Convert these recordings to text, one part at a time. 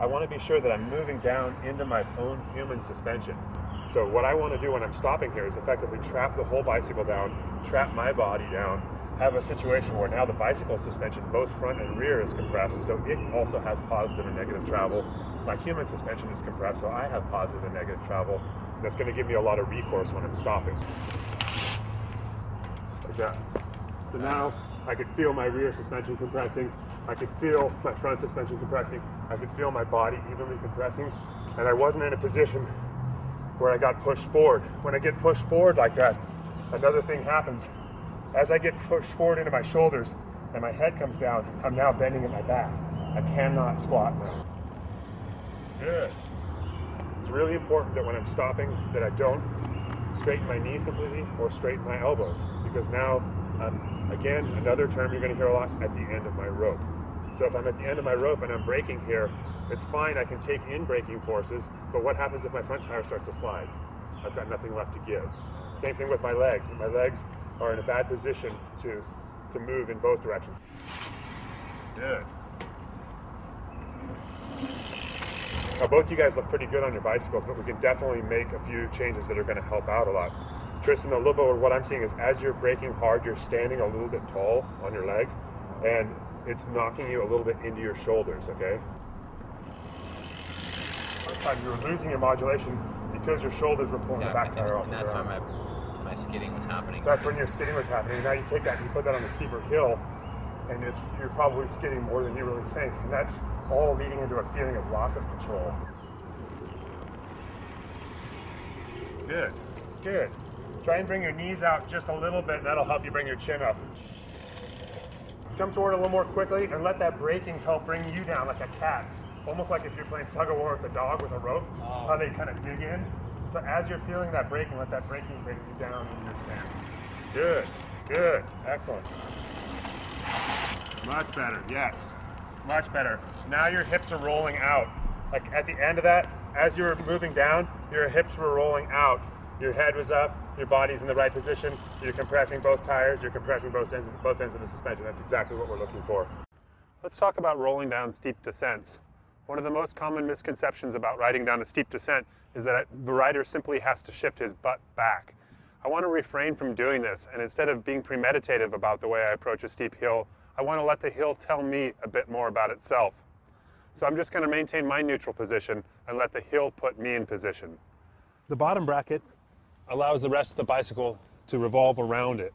I want to be sure that I'm moving down into my own human suspension. So what I want to do when I'm stopping here is effectively trap the whole bicycle down, trap my body down, have a situation where now the bicycle suspension, both front and rear, is compressed, so it also has positive and negative travel. My human suspension is compressed, so I have positive and negative travel. That's going to give me a lot of recourse when I'm stopping. Like that. So now I could feel my rear suspension compressing, I could feel my front suspension compressing, I could feel my body evenly compressing, and I wasn't in a position where I got pushed forward. When I get pushed forward like that, another thing happens. As I get pushed forward into my shoulders and my head comes down, I'm now bending at my back. I cannot squat now. Good. It's really important that when I'm stopping that I don't straighten my knees completely or straighten my elbows, because now, again, another term you're going to hear a lot, at the end of my rope. So if I'm at the end of my rope and I'm braking here, it's fine, I can take in braking forces, but what happens if my front tire starts to slide? I've got nothing left to give. Same thing with my legs. My legs are in a bad position to move in both directions. Good. Now both you guys look pretty good on your bicycles, but we can definitely make a few changes that are going to help out a lot. Tristan, a little bit of what I'm seeing is as you're braking hard, you're standing a little bit tall on your legs, and it's knocking you a little bit into your shoulders, okay? First time you were losing your modulation because your shoulders were pulling the back tire off the ground. And that's when my skidding was happening. That's when your skidding was happening. Now you take that and you put that on a steeper hill, and you're probably skidding more than you really think. And that's all leading into a feeling of loss of control. Good, good. Try and bring your knees out just a little bit, and that'll help you bring your chin up. Come toward it a little more quickly, and let that braking help bring you down like a cat. Almost like if you're playing tug of war with a dog with a rope, how they kind of dig in. So as you're feeling that braking, let that braking bring you down in your stance. Good, good, excellent. Much better, yes, much better. Now your hips are rolling out. Like at the end of that, as you're moving down, your hips were rolling out. Your head was up, your body's in the right position, you're compressing both tires, you're compressing both ends of the suspension. That's exactly what we're looking for. Let's talk about rolling down steep descents. One of the most common misconceptions about riding down a steep descent is that the rider simply has to shift his butt back. I want to refrain from doing this, and instead of being premeditative about the way I approach a steep hill, I want to let the hill tell me a bit more about itself. So I'm just going to maintain my neutral position and let the hill put me in position. The bottom bracket allows the rest of the bicycle to revolve around it.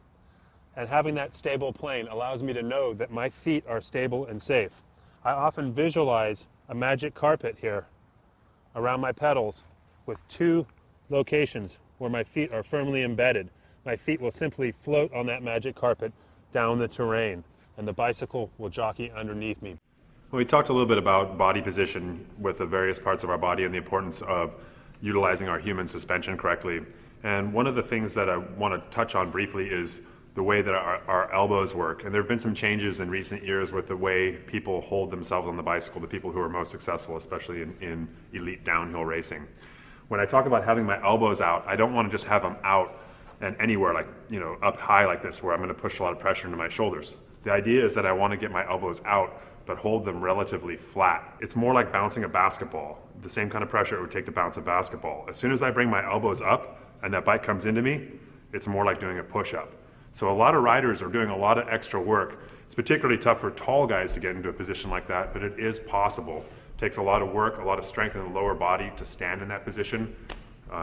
And having that stable plane allows me to know that my feet are stable and safe. I often visualize a magic carpet here around my pedals with two locations where my feet are firmly embedded. My feet will simply float on that magic carpet down the terrain, and the bicycle will jockey underneath me. Well, we talked a little bit about body position with the various parts of our body and the importance of utilizing our human suspension correctly. And one of the things that I want to touch on briefly is the way that our elbows work. And there have been some changes in recent years with the way people hold themselves on the bicycle, the people who are most successful, especially in elite downhill racing. When I talk about having my elbows out, I don't want to just have them out and anywhere like, up high like this where I'm going to push a lot of pressure into my shoulders. The idea is that I want to get my elbows out but hold them relatively flat. It's more like bouncing a basketball, the same kind of pressure it would take to bounce a basketball. As soon as I bring my elbows up and that bike comes into me, it's more like doing a push-up. So a lot of riders are doing a lot of extra work. It's particularly tough for tall guys to get into a position like that, but it is possible. It takes a lot of work, a lot of strength in the lower body to stand in that position,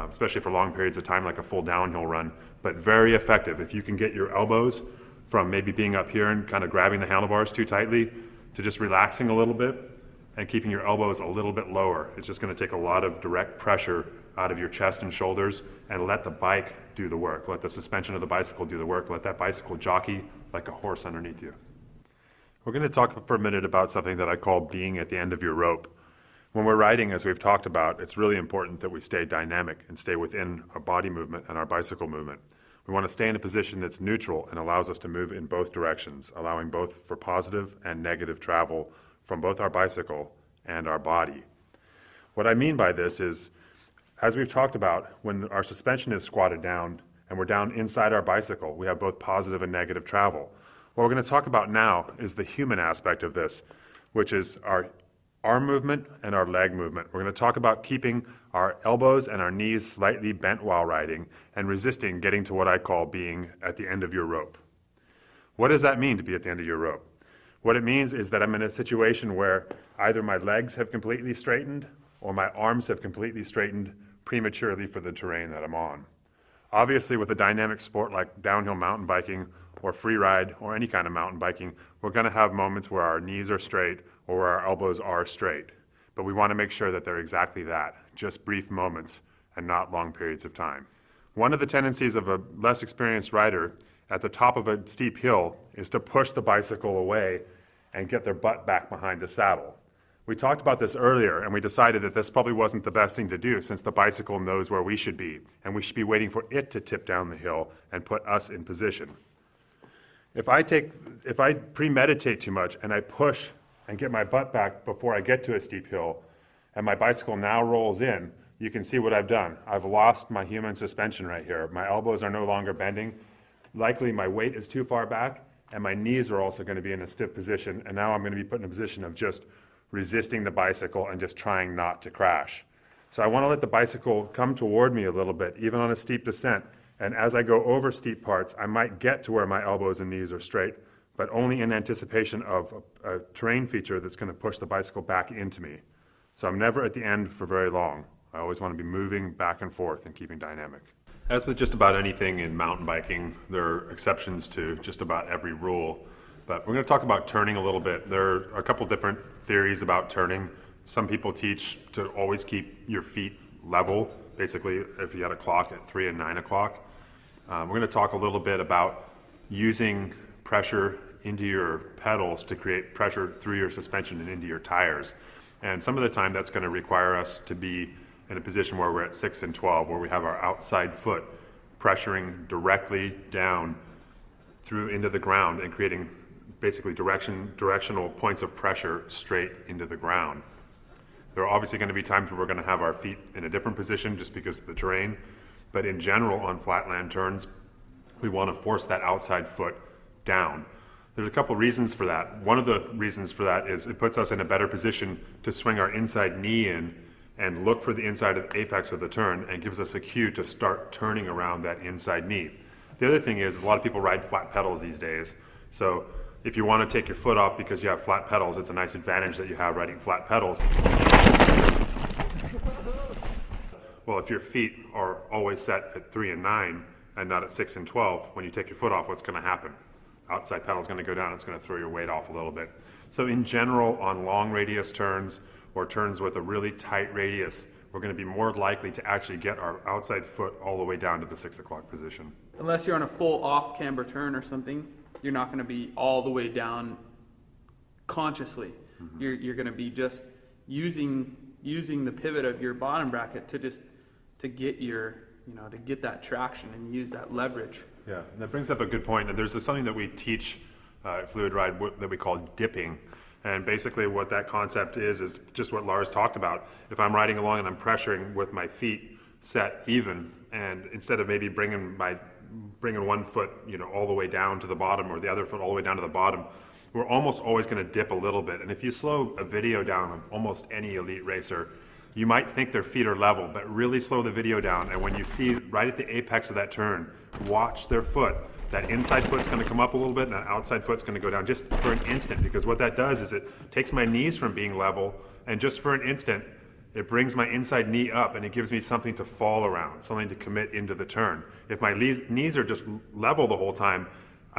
especially for long periods of time like a full downhill run, but very effective. If you can get your elbows from maybe being up here and kind of grabbing the handlebars too tightly to just relaxing a little bit and keeping your elbows a little bit lower. It's just going to take a lot of direct pressure out of your chest and shoulders and let the bike do the work. Let the suspension of the bicycle do the work. Let that bicycle jockey like a horse underneath you. We're going to talk for a minute about something that I call being at the end of your rope. When we're riding, as we've talked about, it's really important that we stay dynamic and stay within our body movement and our bicycle movement. We want to stay in a position that's neutral and allows us to move in both directions, allowing both for positive and negative travel from both our bicycle and our body. What I mean by this is, as we've talked about, when our suspension is squatted down and we're down inside our bicycle, we have both positive and negative travel. What we're going to talk about now is the human aspect of this, which is our arm movement and our leg movement. We're going to talk about keeping our elbows and our knees slightly bent while riding and resisting getting to what I call being at the end of your rope. What does that mean to be at the end of your rope? What it means is that I'm in a situation where either my legs have completely straightened or my arms have completely straightened prematurely for the terrain that I'm on. Obviously, with a dynamic sport like downhill mountain biking or free ride or any kind of mountain biking, we're going to have moments where our knees are straight or where our elbows are straight. But we want to make sure that they're exactly that, just brief moments and not long periods of time. One of the tendencies of a less experienced rider at the top of a steep hill is to push the bicycle away and get their butt back behind the saddle. We talked about this earlier, and we decided that this probably wasn't the best thing to do since the bicycle knows where we should be, and we should be waiting for it to tip down the hill and put us in position. If I premeditate too much and I push and get my butt back before I get to a steep hill, and my bicycle now rolls in, you can see what I've done. I've lost my human suspension right here. My elbows are no longer bending. Likely my weight is too far back, and my knees are also going to be in a stiff position, and now I'm going to be put in a position of just resisting the bicycle and just trying not to crash. So I want to let the bicycle come toward me a little bit, even on a steep descent, and as I go over steep parts, I might get to where my elbows and knees are straight, but only in anticipation of a terrain feature that's going to push the bicycle back into me. So I'm never at the end for very long. I always want to be moving back and forth and keeping dynamic. As with just about anything in mountain biking, there are exceptions to just about every rule. But we're going to talk about turning a little bit. There are a couple different theories about turning. Some people teach to always keep your feet level. Basically, if you had a clock at 3 and 9 o'clock. We're going to talk a little bit about using pressure into your pedals to create pressure through your suspension and into your tires. And some of the time that's going to require us to be in a position where we're at 6 and 12, where we have our outside foot pressuring directly down through into the ground and creating basically directional points of pressure straight into the ground. There are obviously going to be times where we're going to have our feet in a different position just because of the terrain, but in general on flatland turns, we want to force that outside foot down. There's a couple reasons for that. One of the reasons for that is it puts us in a better position to swing our inside knee in and look for the inside of the apex of the turn and gives us a cue to start turning around that inside knee. The other thing is a lot of people ride flat pedals these days. So if you want to take your foot off because you have flat pedals, it's a nice advantage that you have riding flat pedals. Well, if your feet are always set at 3 and 9 and not at 6 and 12, when you take your foot off, what's going to happen? Outside pedal is going to go down, it's going to throw your weight off a little bit. So in general, on long radius turns or turns with a really tight radius, we're going to be more likely to actually get our outside foot all the way down to the 6 o'clock position. Unless you're on a full off camber turn or something, you're not going to be all the way down consciously. Mm-hmm. You're going to be just using the pivot of your bottom bracket to get your, to get that traction and use that leverage. Yeah, and that brings up a good point. And there's something that we teach at Fluid Ride that we call dipping. And basically what that concept is just what Lars talked about. If I'm riding along and I'm pressuring with my feet set even, and instead of maybe bringing one foot, all the way down to the bottom or the other foot all the way down to the bottom, we're almost always going to dip a little bit. And if you slow a video down of almost any elite racer, you might think their feet are level, but really slow the video down. And when you see right at the apex of that turn, watch their foot. That inside foot's going to come up a little bit and that outside foot's going to go down just for an instant, because what that does is it takes my knees from being level, and just for an instant, it brings my inside knee up and it gives me something to fall around, something to commit into the turn. If my knees are just level the whole time,